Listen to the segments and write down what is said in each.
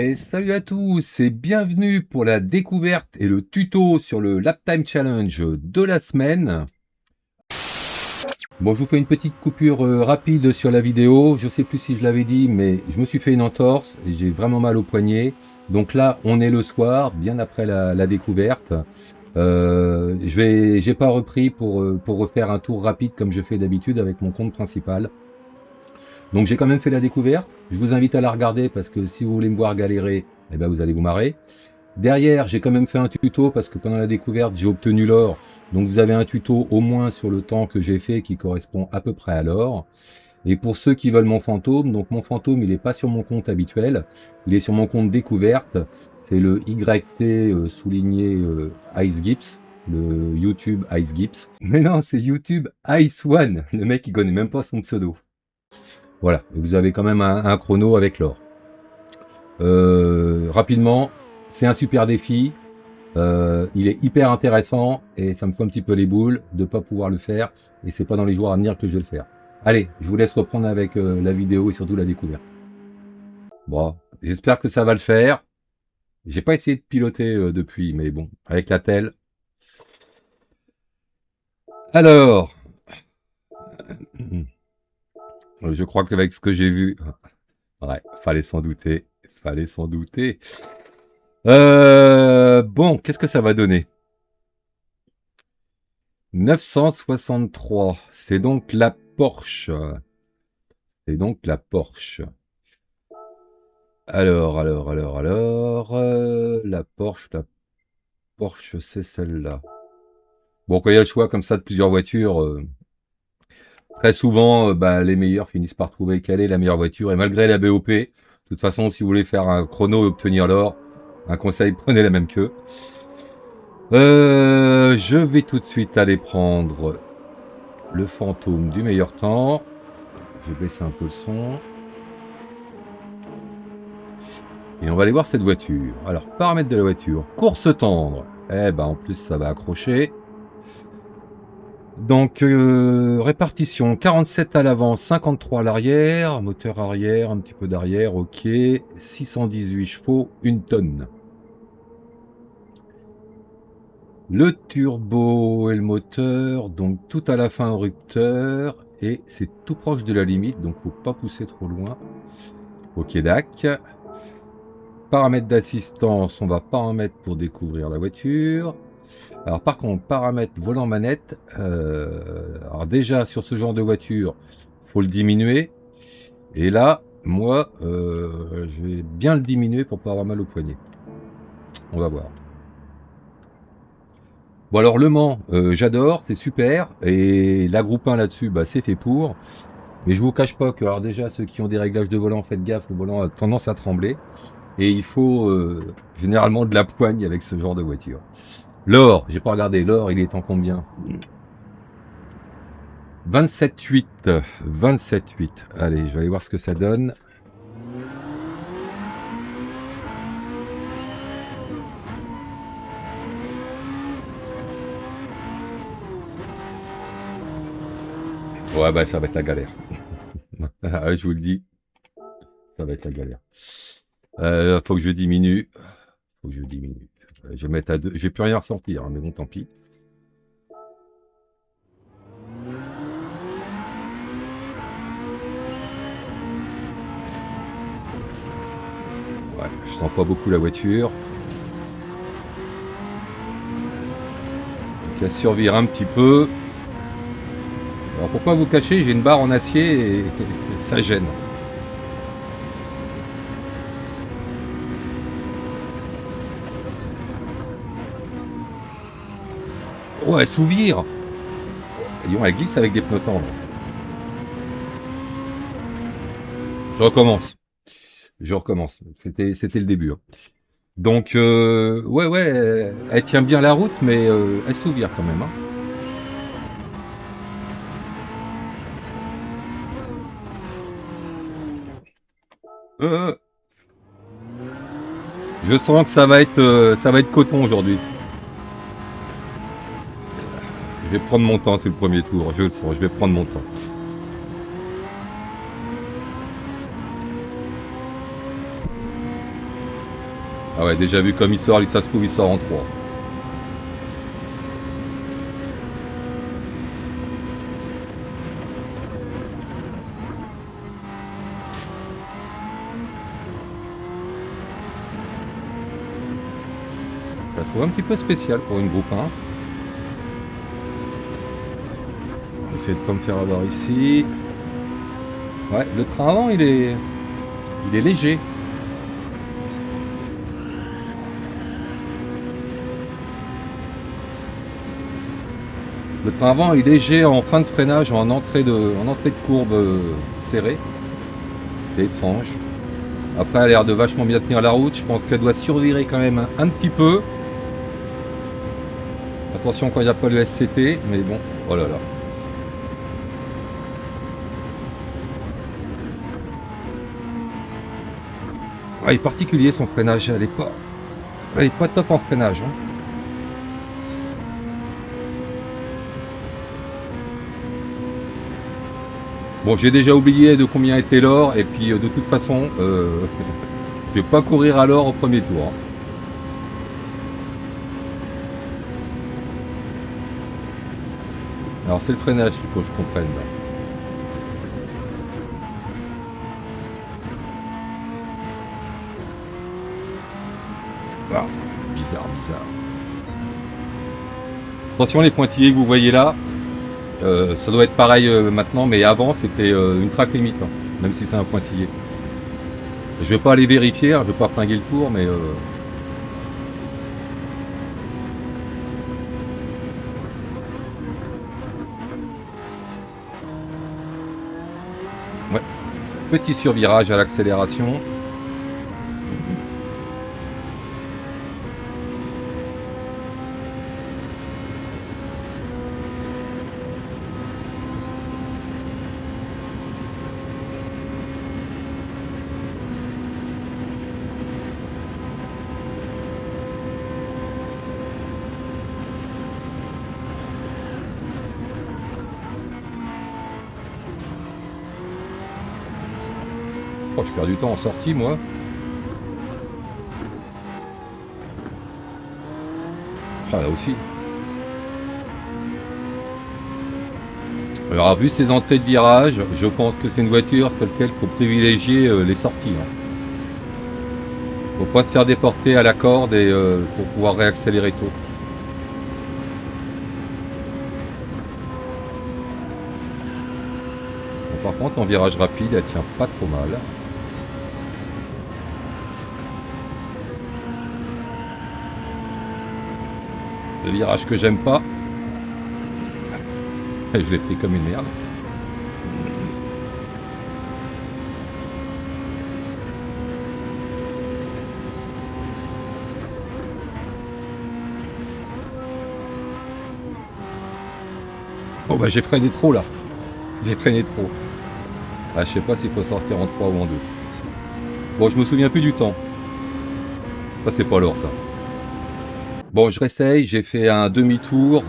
Et salut à tous et bienvenue pour la découverte et le tuto sur le Lap Time Challenge de la semaine. Bon, je vous fais une petite coupure rapide sur la vidéo. Je sais plus si je l'avais dit, mais je me suis fait une entorse et j'ai vraiment mal au poignet. Donc là, on est le soir, bien après la découverte. J'ai pas repris pour refaire un tour rapide comme je fais d'habitude avec mon compte principal. Donc j'ai quand même fait la découverte. Je vous invite à la regarder parce que si vous voulez me voir galérer, eh ben vous allez vous marrer. Derrière, j'ai quand même fait un tuto parce que pendant la découverte, j'ai obtenu l'or. Donc vous avez un tuto au moins sur le temps que j'ai fait qui correspond à peu près à l'or. Et pour ceux qui veulent mon fantôme, donc mon fantôme, il n'est pas sur mon compte habituel. Il est sur mon compte découverte. C'est le YT souligné Ice Gips, le YouTube Ice Gips. Mais non, c'est YouTube Ice One. Le mec, il connaît même pas son pseudo. Voilà, et vous avez quand même un chrono avec l'or. Rapidement, c'est un super défi. Il est hyper intéressant et ça me fait un petit peu les boules de ne pas pouvoir le faire. Et c'est pas dans les jours à venir que je vais le faire. Allez, je vous laisse reprendre avec la vidéo et surtout la découverte. Bon, j'espère que ça va le faire. J'ai pas essayé de piloter depuis, mais bon, avec la telle. Alors, je crois qu'avec ce que j'ai vu, ouais, fallait s'en douter. Fallait s'en douter. Bon, qu'est-ce que ça va donner? 963, c'est donc la Porsche. C'est donc la Porsche. Alors, la Porsche, c'est celle-là. Bon, quand il y a le choix comme ça de plusieurs voitures, très souvent, les meilleurs finissent par trouver quelle est la meilleure voiture. Et malgré la BOP, de toute façon, si vous voulez faire un chrono et obtenir l'or, un conseil, prenez la même queue. Je vais tout de suite aller prendre le fantôme du meilleur temps. Je vais baisser un peu le son. Et on va aller voir cette voiture. Alors, paramètres de la voiture. Course tendre. Eh ben, en plus, ça va accrocher. Donc, répartition. 47 à l'avant, 53 à l'arrière. Moteur arrière, un petit peu d'arrière. Ok. 618 chevaux, 1 tonne. Le turbo et le moteur. Donc, tout à la fin au rupteur. Et c'est tout proche de la limite. Donc, faut pas pousser trop loin. Ok, dac. Paramètres d'assistance, on va pas en mettre pour découvrir la voiture. Alors par contre, paramètres volant manette, alors déjà sur ce genre de voiture, faut le diminuer. Et là, moi, je vais bien le diminuer pour pas avoir mal au poignet. On va voir. Bon alors Le Mans, j'adore, c'est super. Et la groupe 1 là-dessus, c'est fait pour. Mais je vous cache pas que alors déjà ceux qui ont des réglages de volant, faites gaffe, le volant a tendance à trembler. Et il faut généralement de la poigne avec ce genre de voiture. L'or, j'ai pas regardé, l'or il est en combien? 27,8. 27,8. Allez, je vais aller voir ce que ça donne. Ouais, ça va être la galère. Je vous le dis, ça va être la galère. Faut que je diminue. Faut que je diminue. Je vais mettre à 2. J'ai plus rien ressentir, hein, mais bon, tant pis. Ouais, je sens pas beaucoup la voiture. Donc à survivre un petit peu. Alors pourquoi vous cacher, j'ai une barre en acier et ça gêne. Oh, elle s'ouvre. Elle glisse avec des pneus tendres. Je recommence. C'était le début. Hein. Donc, ouais, elle tient bien la route, mais elle s'ouvre quand même. Hein. Je sens que ça va être coton aujourd'hui. Je vais prendre mon temps, c'est le premier tour. Je le sens, je vais prendre mon temps. Ah ouais, déjà vu comme il sort, ça se trouve il sort en 3. Je la trouve un petit peu spécial pour une groupe 1. On va essayer de pas me faire avoir ici. Ouais, le train avant il est léger. Le train avant est léger en fin de freinage, en entrée de courbe serrée. C'est étrange. Après, elle a l'air de vachement bien tenir la route. Je pense qu'elle doit survirer quand même un petit peu. Attention quand il n'y a pas le SCT, mais bon, oh là là. Ah, il est particulier son freinage, elle est pas top en freinage. Hein. Bon, j'ai déjà oublié de combien était l'or, et puis de toute façon, je vais pas courir à l'or au premier tour. Hein. Alors c'est le freinage qu'il faut que je comprenne là. Ah, bizarre. Attention les pointillés que vous voyez là, ça doit être pareil maintenant, mais avant c'était une track limite, hein, même si c'est un pointillé. Je vais pas aller vérifier, hein, je vais pas flinguer le tour, mais ouais. Petit survirage à l'accélération. Oh, je perds du temps en sortie, moi. Ah, là aussi. Alors, vu ces entrées de virage, je pense que c'est une voiture sur laquelle il faut privilégier les sorties. Hein. Faut pas se faire déporter à la corde et pour pouvoir réaccélérer tôt. Bon, par contre, en virage rapide, elle tient pas trop mal. Le virage que j'aime pas. Je l'ai pris comme une merde. Bon bah j'ai freiné trop là. J'ai freiné trop. Ah, je sais pas s'il faut sortir en 3 ou en 2. Bon, je me souviens plus du temps. Ça c'est pas l'or ça. Bon, je réessaye, j'ai fait un demi-tour.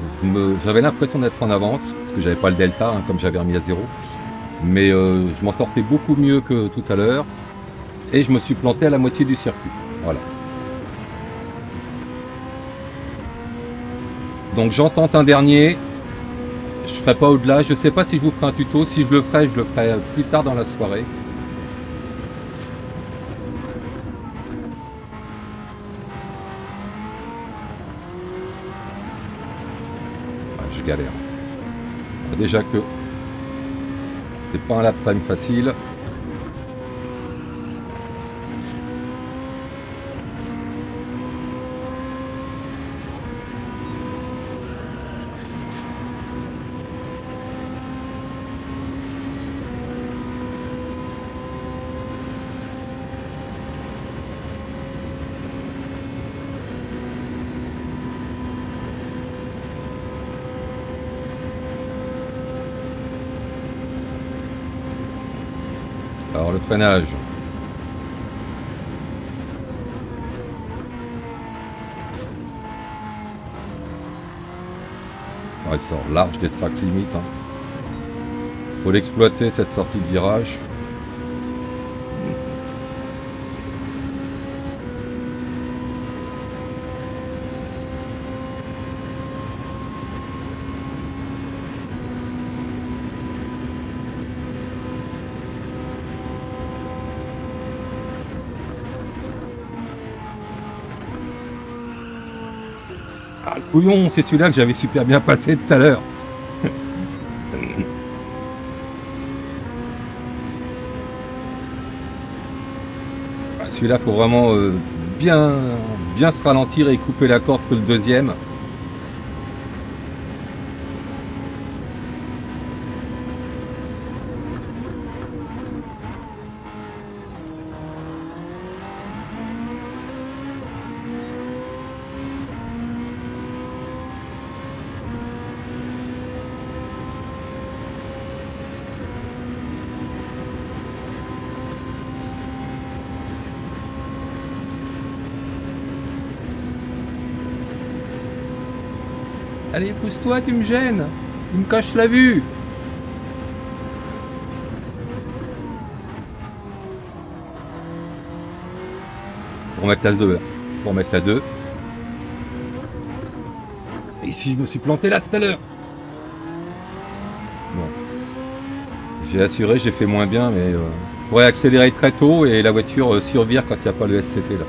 J'avais l'impression d'être en avance, parce que j'avais pas le delta, hein, comme j'avais remis à 0. Mais je m'en sortais beaucoup mieux que tout à l'heure. Et je me suis planté à la moitié du circuit. Voilà. Donc j'en tente un dernier. Je ferai pas au-delà. Je sais pas si je vous ferai un tuto. Si je le ferai plus tard dans la soirée. Ah, je galère. Déjà que c'est pas un lap time facile. Alors le freinage. Ah, il sort large des tracks limites. Hein. Faut l'exploiter cette sortie de virage. Ah, le couillon, c'est celui-là que j'avais super bien passé tout à l'heure. Ah, celui-là, faut vraiment bien se ralentir et couper la corde que le deuxième. Allez, pousse-toi, tu me gênes. Tu me caches la vue. Pour mettre la 2 là. Pour mettre la 2. Et si je me suis planté là tout à l'heure. Bon. J'ai assuré, j'ai fait moins bien, mais pourrait accélérer très tôt et la voiture survire quand il n'y a pas le SCT là.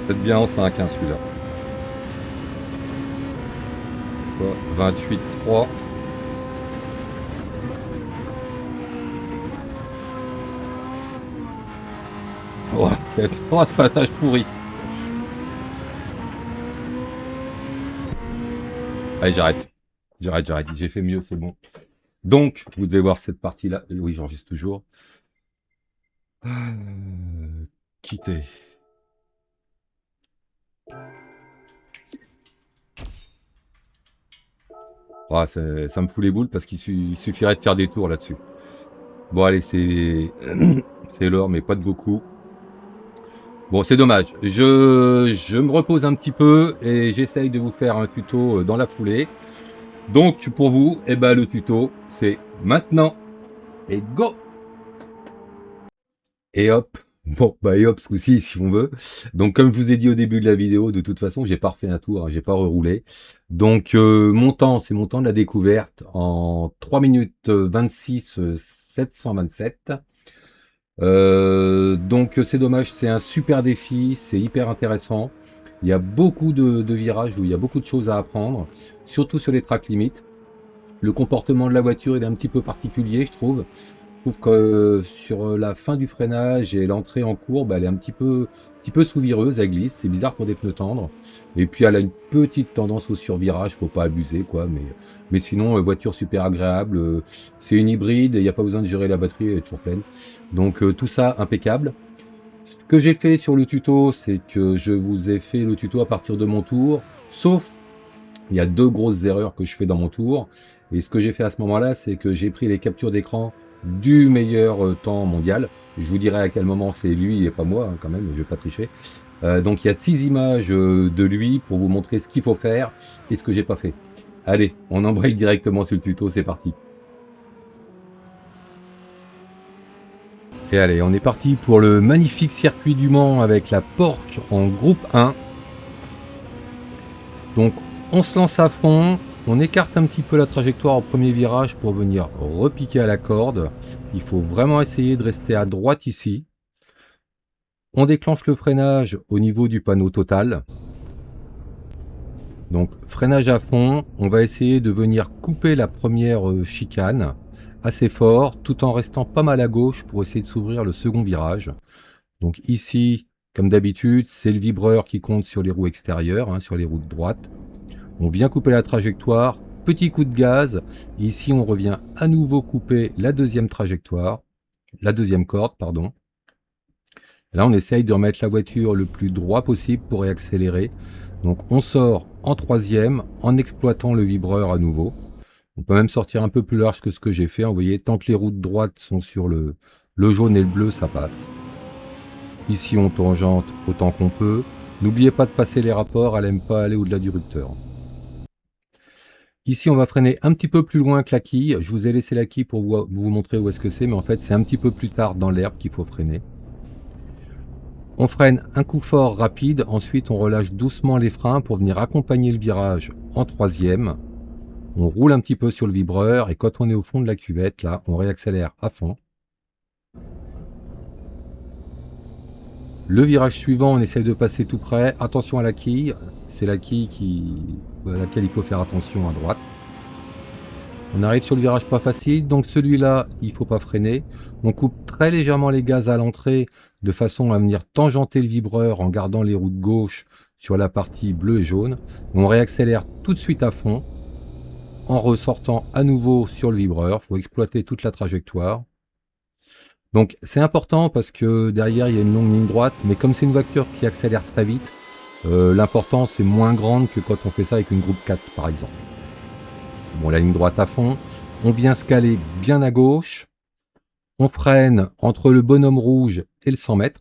Peut-être bien en 5 hein, celui-là. 28,3. Voilà, c'est ce passage pourri. Allez, j'arrête. J'arrête. J'ai fait mieux, c'est bon. Donc, vous devez voir cette partie-là. Oui, j'enregistre toujours. Quitter. Ah, ça me fout les boules parce qu'il suffirait de faire des tours là-dessus. Bon, allez, c'est l'or, mais pas de beaucoup. Bon, c'est dommage. Je me repose un petit peu et j'essaye de vous faire un tuto dans la foulée. Donc, pour vous, eh ben, le tuto, c'est maintenant. Et go! Et hop. Bon, bah, et hop, ce coup-ci, si on veut. Donc, comme je vous ai dit au début de la vidéo, de toute façon, j'ai pas refait un tour, hein, j'ai pas reroulé. Donc, mon temps, c'est mon temps de la découverte en 3 minutes 26 727. Donc c'est dommage, c'est un super défi, c'est hyper intéressant. Il y a beaucoup de virages où il y a beaucoup de choses à apprendre, surtout sur les track limites. Le comportement de la voiture il est un petit peu particulier, je trouve. Je trouve que sur la fin du freinage et l'entrée en courbe, elle est un petit peu sous-vireuse, elle glisse. C'est bizarre pour des pneus tendres. Et puis elle a une petite tendance au survirage, faut pas abuser quoi. Mais sinon, voiture super agréable. C'est une hybride, il n'y a pas besoin de gérer la batterie, elle est toujours pleine. Donc tout ça impeccable. Ce que j'ai fait sur le tuto, c'est que je vous ai fait le tuto à partir de mon tour, sauf il y a deux grosses erreurs que je fais dans mon tour. Et ce que j'ai fait à ce moment-là, c'est que j'ai pris les captures d'écran du meilleur temps mondial. Je vous dirai à quel moment c'est lui et pas moi, hein, quand même, je vais pas tricher. Donc il y a 6 images de lui pour vous montrer ce qu'il faut faire et ce que j'ai pas fait. Allez, on embraye directement sur le tuto, c'est parti. Et allez, on est parti pour le magnifique circuit du Mans avec la Porsche en groupe 1. Donc on se lance à fond, on écarte un petit peu la trajectoire au premier virage pour venir repiquer à la corde. Il faut vraiment essayer de rester à droite ici. On déclenche le freinage au niveau du panneau total. Donc freinage à fond, on va essayer de venir couper la première chicane assez fort tout en restant pas mal à gauche pour essayer de s'ouvrir le second virage. Donc ici, comme d'habitude, c'est le vibreur qui compte sur les roues extérieures, hein, sur les roues de droite. On vient couper la trajectoire, petit coup de gaz. Ici, on revient à nouveau couper la deuxième trajectoire, la deuxième corde, pardon. Là, on essaye de remettre la voiture le plus droit possible pour réaccélérer. Donc, on sort en troisième en exploitant le vibreur à nouveau. On peut même sortir un peu plus large que ce que j'ai fait. Vous voyez, tant que les roues de droite sont sur le jaune et le bleu, ça passe. Ici, on tangente autant qu'on peut. N'oubliez pas de passer les rapports, elle n'aime pas aller au-delà du rupteur. Ici, on va freiner un petit peu plus loin que la quille. Je vous ai laissé la quille pour vous montrer où est-ce que c'est, mais en fait, c'est un petit peu plus tard dans l'herbe qu'il faut freiner. On freine un coup fort rapide, ensuite on relâche doucement les freins pour venir accompagner le virage en troisième. On roule un petit peu sur le vibreur et quand on est au fond de la cuvette, là, on réaccélère à fond. Le virage suivant, on essaye de passer tout près. Attention à la quille, c'est la quille à laquelle il faut faire attention à droite. On arrive sur le virage pas facile, donc celui-là, il ne faut pas freiner. On coupe très légèrement les gaz à l'entrée de façon à venir tangenter le vibreur en gardant les roues de gauche sur la partie bleue et jaune. On réaccélère tout de suite à fond en ressortant à nouveau sur le vibreur. Il faut exploiter toute la trajectoire. Donc c'est important parce que derrière il y a une longue ligne droite, mais comme c'est une voiture qui accélère très vite, l'importance est moins grande que quand on fait ça avec une groupe 4 par exemple. Bon, la ligne droite à fond, on vient se caler bien à gauche, on freine entre le bonhomme rouge et le 100 mètres.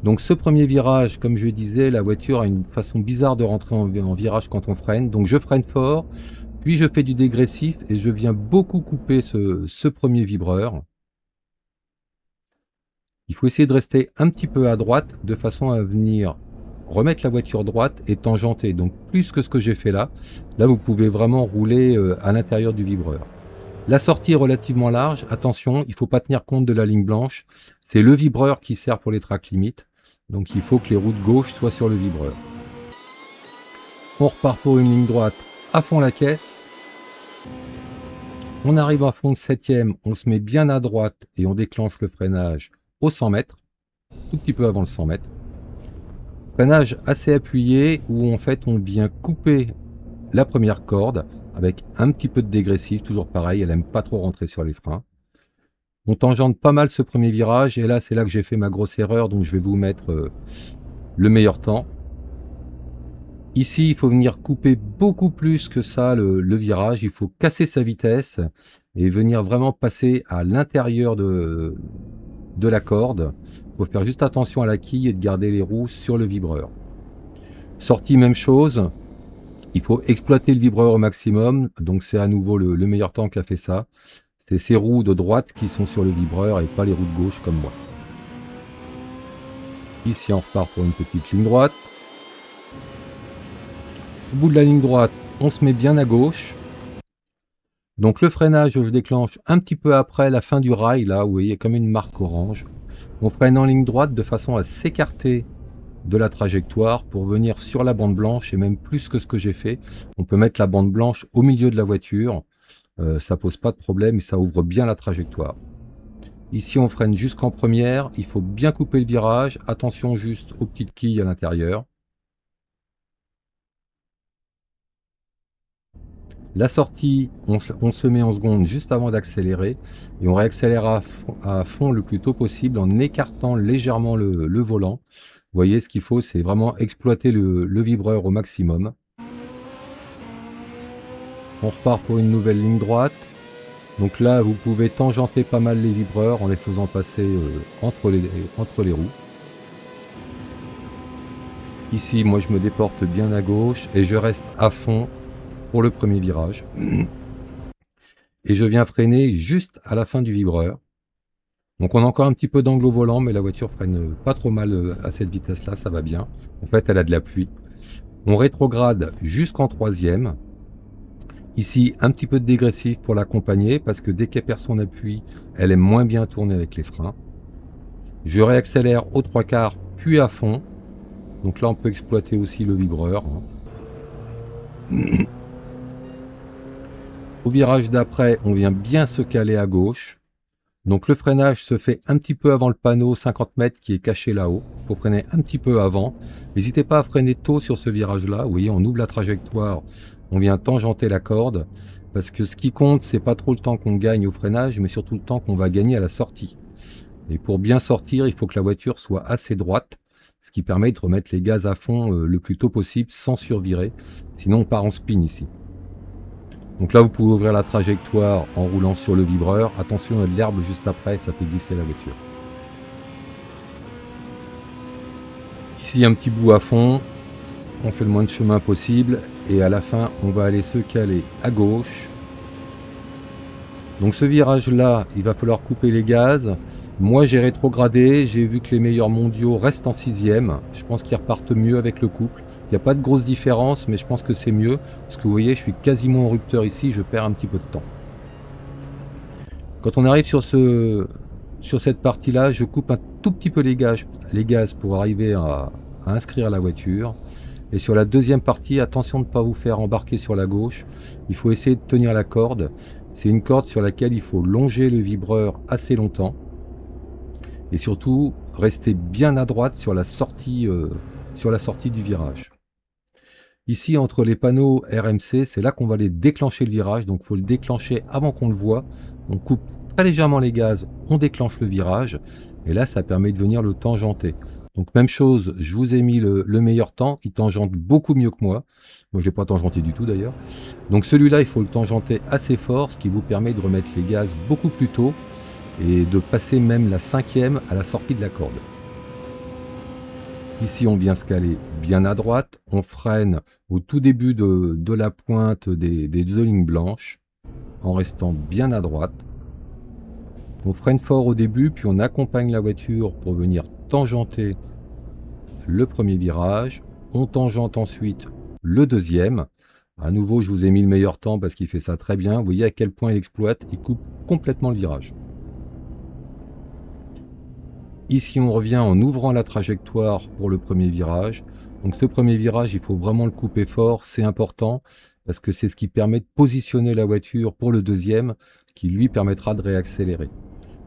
Donc ce premier virage, comme je disais, la voiture a une façon bizarre de rentrer en virage quand on freine, donc je freine fort, puis je fais du dégressif et je viens beaucoup couper ce premier vibreur. Il faut essayer de rester un petit peu à droite de façon à venir remettre la voiture droite et tangenter. Donc plus que ce que j'ai fait là. Là, vous pouvez vraiment rouler à l'intérieur du vibreur. La sortie est relativement large. Attention, il ne faut pas tenir compte de la ligne blanche. C'est le vibreur qui sert pour les track limits. Donc il faut que les roues de gauche soient sur le vibreur. On repart pour une ligne droite à fond la caisse. On arrive à fond de 7e, on se met bien à droite et on déclenche le freinage au 100 mètres, tout petit peu avant le 100 mètres. Freinage assez appuyé où en fait on vient couper la première corde avec un petit peu de dégressif, toujours pareil, elle n'aime pas trop rentrer sur les freins. On tangente pas mal ce premier virage et là c'est là que j'ai fait ma grosse erreur, donc je vais vous mettre le meilleur temps. Ici il faut venir couper beaucoup plus que ça le virage, il faut casser sa vitesse et venir vraiment passer à l'intérieur de la corde. Il faut faire juste attention à la quille et de garder les roues sur le vibreur. Sortie, même chose. Il faut exploiter le vibreur au maximum. Donc c'est à nouveau le meilleur temps qu'a fait ça. C'est ces roues de droite qui sont sur le vibreur et pas les roues de gauche comme moi. Ici on repart pour une petite ligne droite. Au bout de la ligne droite, on se met bien à gauche. Donc le freinage, je déclenche un petit peu après la fin du rail, là, vous voyez, comme une marque orange. On freine en ligne droite de façon à s'écarter de la trajectoire pour venir sur la bande blanche, et même plus que ce que j'ai fait. On peut mettre la bande blanche au milieu de la voiture, ça pose pas de problème et ça ouvre bien la trajectoire. Ici on freine jusqu'en première, il faut bien couper le virage, attention juste aux petites quilles à l'intérieur. La sortie, on se met en seconde juste avant d'accélérer et on réaccélère à fond le plus tôt possible en écartant légèrement le volant. Vous voyez, ce qu'il faut, c'est vraiment exploiter le vibreur au maximum. On repart pour une nouvelle ligne droite. Donc là, vous pouvez tangenter pas mal les vibreurs en les faisant passer entre les roues. Ici, moi, je me déporte bien à gauche et je reste à fond pour le premier virage. Et je viens freiner juste à la fin du vibreur. Donc on a encore un petit peu d'angle au volant, mais la voiture freine pas trop mal à cette vitesse-là, ça va bien. En fait, elle a de l'appui. On rétrograde jusqu'en troisième. Ici, un petit peu de dégressif pour l'accompagner, parce que dès qu'elle perd son appui, elle aime moins bien tourner avec les freins. Je réaccélère aux 3/4, puis à fond. Donc là, on peut exploiter aussi le vibreur. Au virage d'après, on vient bien se caler à gauche. Donc le freinage se fait un petit peu avant le panneau 50 mètres qui est caché là-haut. Il faut freiner un petit peu avant. N'hésitez pas à freiner tôt sur ce virage-là. Vous voyez, on ouvre la trajectoire, on vient tangenter la corde. Parce que ce qui compte, c'est pas trop le temps qu'on gagne au freinage, mais surtout le temps qu'on va gagner à la sortie. Et pour bien sortir, il faut que la voiture soit assez droite, ce qui permet de remettre les gaz à fond le plus tôt possible sans survirer. Sinon, on part en spin ici. Donc là, vous pouvez ouvrir la trajectoire en roulant sur le vibreur. Attention, il y a de l'herbe juste après, ça fait glisser la voiture. Ici, un petit bout à fond. on fait le moins de chemin possible et à la fin on va aller se caler à gauche. Donc ce virage là, il va falloir couper les gaz. Moi j'ai rétrogradé, j'ai vu que les meilleurs mondiaux restent en 6e. Je pense qu'ils repartent mieux avec le couple. Il n'y a pas de grosse différence, mais je pense que c'est mieux. Parce que vous voyez, je suis quasiment en rupteur ici, je perds un petit peu de temps. Quand on arrive sur cette partie là, je coupe un tout petit peu les gaz pour arriver à inscrire la voiture. Et sur la deuxième partie, attention de ne pas vous faire embarquer sur la gauche. Il faut essayer de tenir la corde. C'est une corde sur laquelle il faut longer le vibreur assez longtemps. Et surtout, rester bien à droite sur la sortie du virage. Ici, entre les panneaux RMC, c'est là qu'on va aller déclencher le virage. Donc il faut le déclencher avant qu'on le voit. On coupe très légèrement les gaz, on déclenche le virage. Et là, ça permet de venir le tangenter. Donc même chose, je vous ai mis le meilleur temps, il tangente beaucoup mieux que moi. Moi je l'ai pas tangenté du tout d'ailleurs. Donc celui-là il faut le tangenter assez fort, ce qui vous permet de remettre les gaz beaucoup plus tôt et de passer même la 5e à la sortie de la corde. Ici on vient se caler bien à droite, on freine au tout début de la pointe des deux lignes blanches en restant bien à droite. On freine fort au début puis on accompagne la voiture pour venir tangenter le premier virage, on tangente ensuite le deuxième. À nouveau, je vous ai mis le meilleur temps parce qu'il fait ça très bien. Vous voyez à quel point il exploite, il coupe complètement le virage. Ici, on revient en ouvrant la trajectoire pour le premier virage. Donc ce premier virage, il faut vraiment le couper fort, c'est important parce que c'est ce qui permet de positionner la voiture pour le deuxième, qui lui permettra de réaccélérer.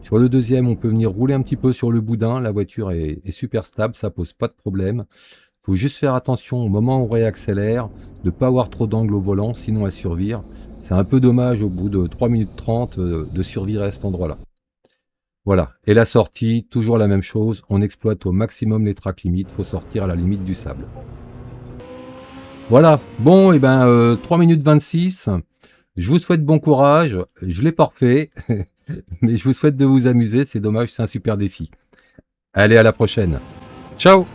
Sur le deuxième, on peut venir rouler un petit peu sur le boudin. La voiture est super stable, ça pose pas de problème. Il faut juste faire attention au moment où on réaccélère, de ne pas avoir trop d'angle au volant, sinon à survire. C'est un peu dommage au bout de 3 minutes 30 de survivre à cet endroit-là. Voilà. Et la sortie, toujours la même chose. On exploite au maximum les track limites. Il faut sortir à la limite du sable. Voilà. Bon, et 3 minutes 26. Je vous souhaite bon courage. Je l'ai pas refait. Mais je vous souhaite de vous amuser, c'est dommage, c'est un super défi. Allez, à la prochaine. Ciao!